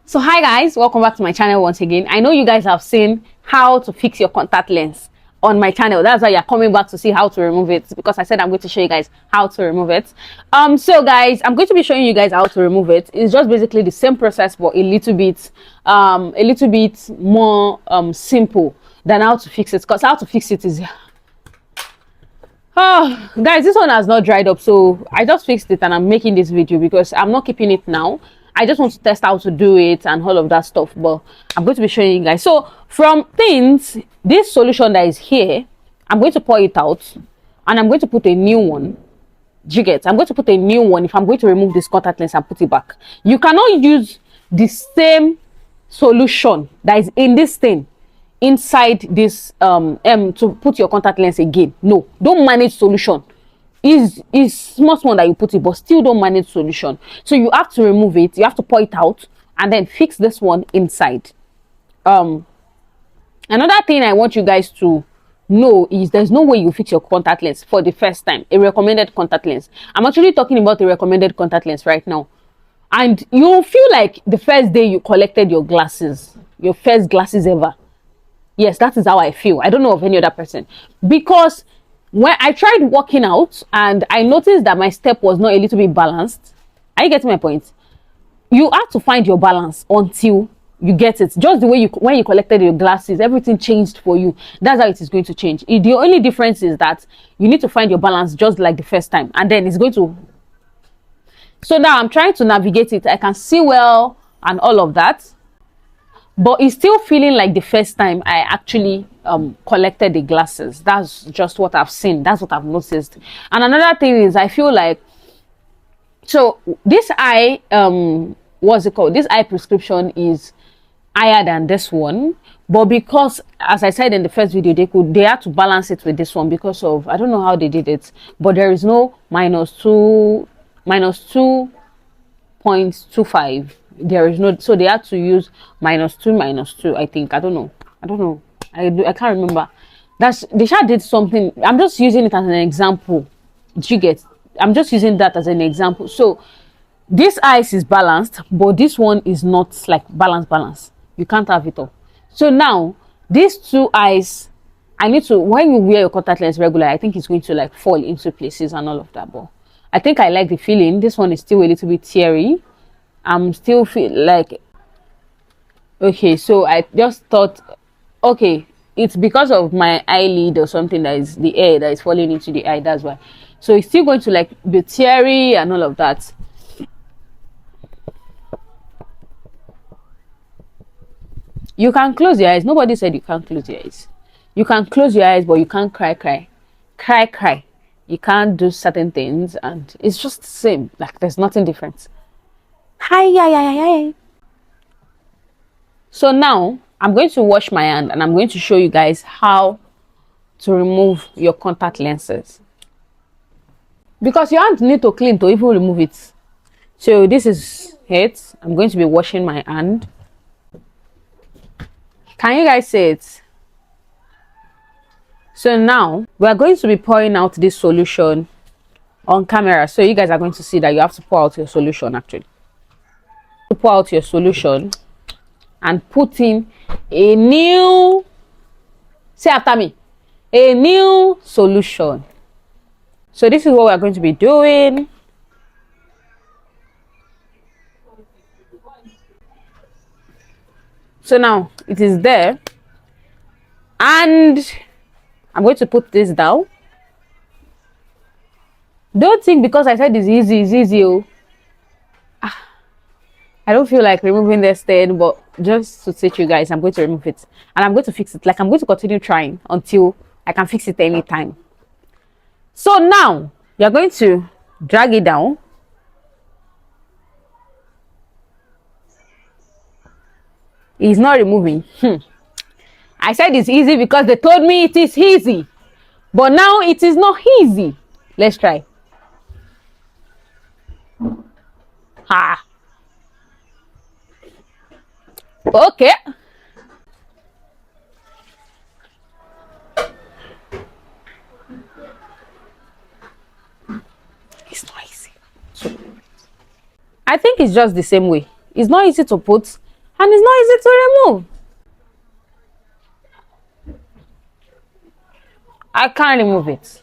So hi guys, welcome back to my channel once again. I know you guys have seen how to fix your contact lens on my channel. That's why you're coming back to see how to remove it, because I said I'm going to show you guys how to remove it. So guys, I'm going to be showing you guys how to remove it. It's just basically the same process but a little bit more simple than how to fix it, because how to fix it is guys, this one has not dried up, so I just fixed it and I'm making this video because I'm not keeping it now. I just want to test how to do it and all of that stuff, but I'm going to be showing you guys. So from things, this solution that is here, I'm going to pour it out and I'm going to put a new one. Do you get? I'm going to put a new one if I'm going to remove this contact lens and put it back. You cannot use the same solution that is in this thing inside this to put your contact lens again. No, don't manage solution. Is small that you put it, but still don't manage solution. So you have to remove it, you have to pour it out and then fix this one inside. Another thing I want you guys to know is there's no way you fix your contact lens for the first time, a recommended contact lens. I'm actually talking about a recommended contact lens right now, and you'll feel like the first day you collected your glasses, your first glasses ever. Yes, that is how I feel. I don't know of any other person, because when I tried working out and I noticed that my step was not a little bit balanced. Are you getting my point? You have to find your balance until you get it. Just the way when you collected your glasses, everything changed for you. That's how it is going to change. The only difference is that you need to find your balance just like the first time, and then it's going to. So now I'm trying to navigate it. I can see well and all of that, but it's still feeling like the first time I actually collected the glasses. That's just what I've seen. That's what I've noticed. And another thing is, I feel like, so this eye, what's it called? This eye prescription is higher than this one. But because, as I said in the first video, they had to balance it with this one because of, I don't know how they did it, but there is no minus 2.25. There is no, so they had to use minus two, I think. I don't know, I can't remember. They sure did something. I'm just using it as an example. Do you get? I'm just using that as an example. So this eyes is balanced, but this one is not like balance. You can't have it all. So now these two eyes, I need to, when you wear your contact lens regular, I think it's going to like fall into places and all of that, but I think I like the feeling. This one is still a little bit teary. I'm still feel like, okay, so I just thought, okay, it's because of my eyelid or something, that is the air that is falling into the eye, that's why. So it's still going to like be teary and all of that. You can close your eyes. Nobody said you can't close your eyes. You can close your eyes, but you can't cry. You can't do certain things, and it's just the same. Like there's nothing different. Hi. So now I'm going to wash my hand and I'm going to show you guys how to remove your contact lenses, because your hand need to clean to even remove it. So this is it. I'm going to be washing my hand. Can you guys see it? So now we are going to be pouring out this solution on camera, so you guys are going to see that you have to pour out your solution. Actually, to pour out your solution and put in a new, say after me, a new solution. So this is what we're going to be doing. So now it is there, and I'm going to put this down. Don't think because I said it's easy. Oh. I don't feel like removing this thing, but just to teach you guys, I'm going to remove it and I'm going to fix it. Like I'm going to continue trying until I can fix it anytime. So now you're going to drag it down. It's not removing. I said it's easy because they told me it is easy, but now it is not easy. Let's try. Okay. It's not easy. I think it's just the same way. It's not easy to put, and it's not easy to remove. I can't remove it.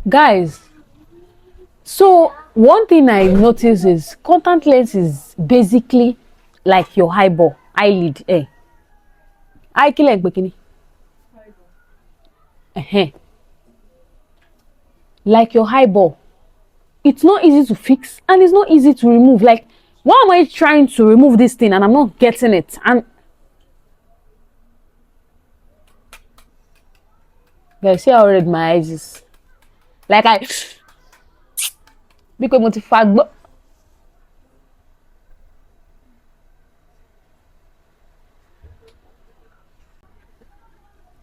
Guys, so one thing I notice is contact lens is basically like your eyeball, eyelid. Eye kill like bikini. Like your eyeball. It's not easy to fix and it's not easy to remove. Like, why am I trying to remove this thing and I'm not getting it? And guys, see how red my eyes is. Like because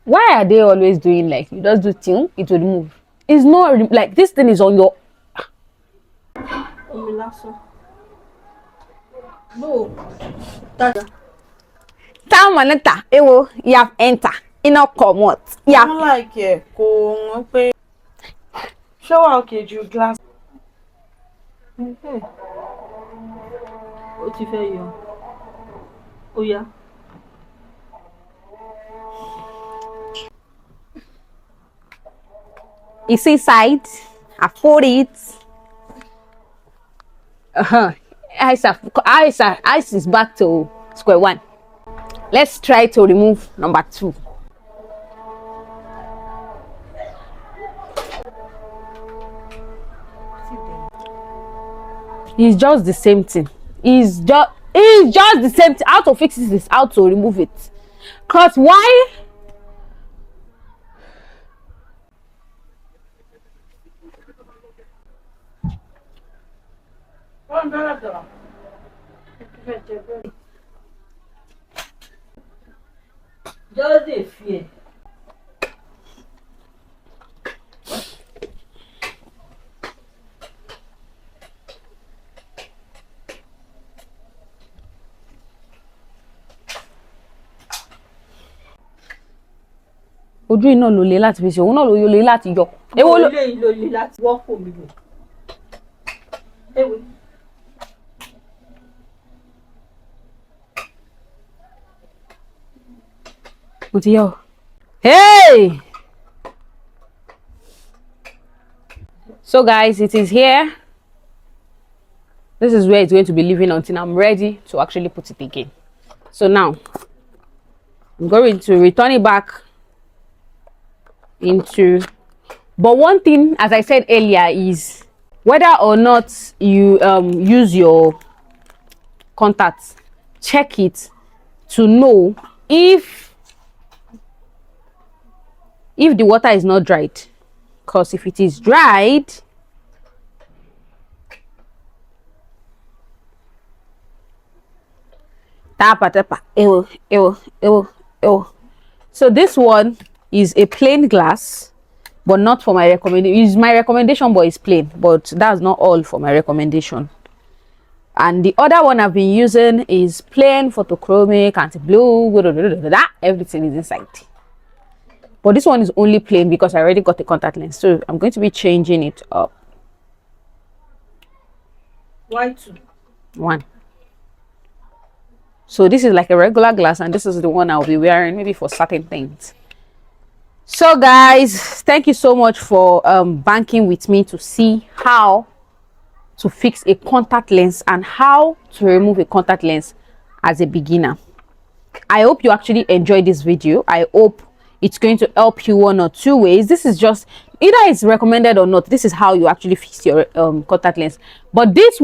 why are they always doing like you just do thing, it will move? It's not like this thing is on your no. Time maneta, ewo, you have enter. Ino come what? Yeah. I don't like it. Go pay. Show how okay you glass. Okay. What you feel you? Oh yeah. You see side, I put it. Ice is back to square one. Let's try to remove number 2. It's just the same thing. It's just the same thing. How to fix it is how to remove it. Cause why? Just a fear. Ojú iná ló le láti fi ṣe, òun náà ló le láti yọ. Èwo ló le láti wọ́pọ̀ mi lò. Èwo. Mo ti yọ. Hey! So guys, it is here. This is where it's going to be living until I'm ready to actually put it again. So now, I'm going to return it back into, but one thing, as I said earlier, is whether or not you use your contacts, check it to know if the water is not dried, because if it is dried, so this one is a plain glass, but not for my recommendation. It's my recommendation, but it's plain, but that's not all for my recommendation. And the other one I've been using is plain, photochromic, anti-blue, everything is inside. But this one is only plain because I already got the contact lens, so I'm going to be changing it up. Why 2? 1. So this is like a regular glass, and this is the one I'll be wearing maybe for certain things. So guys, thank you so much for banking with me to see how to fix a contact lens and how to remove a contact lens as a beginner. I hope you actually enjoyed this video. I hope it's going to help you 1 or 2 ways. This is just either it's recommended or not. This is how you actually fix your contact lens. But this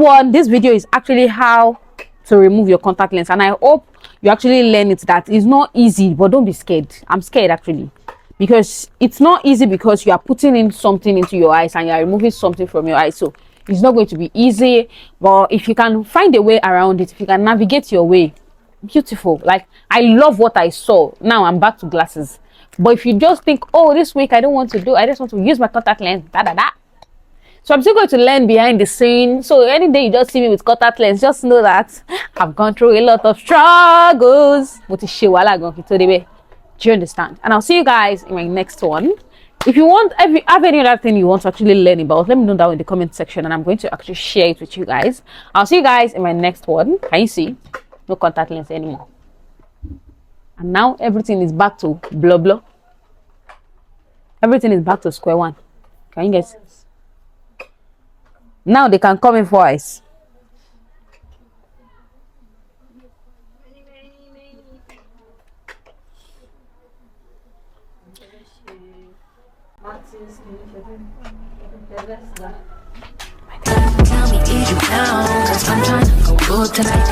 video is actually how to remove your contact lens, and I hope you actually learn it. That is not easy, but don't be scared. I'm scared actually, because it's not easy because you are putting in something into your eyes and you are removing something from your eyes. So it's not going to be easy, but if you can find a way around it, if you can navigate your way, beautiful. Like, I love what I saw. Now I'm back to glasses. But if you just think, oh, this week I don't want to do, I just want to use my contact lens, so I'm still going to learn behind the scene. So any day you just see me with contact lens, just know that I've gone through a lot of struggles. Do you understand? And I'll see you guys in my next one. If you want, if you have any other thing you want to actually learn about, let me know down in the comment section, and I'm going to actually share it with you guys. I'll see you guys in my next one. Can you see? No contact lens anymore. And now everything is back to blah blah. Everything is back to square one. Can you guys? Now they can come in for eyes. Tell me, is you down? 'Cause I'm trying to go good tonight.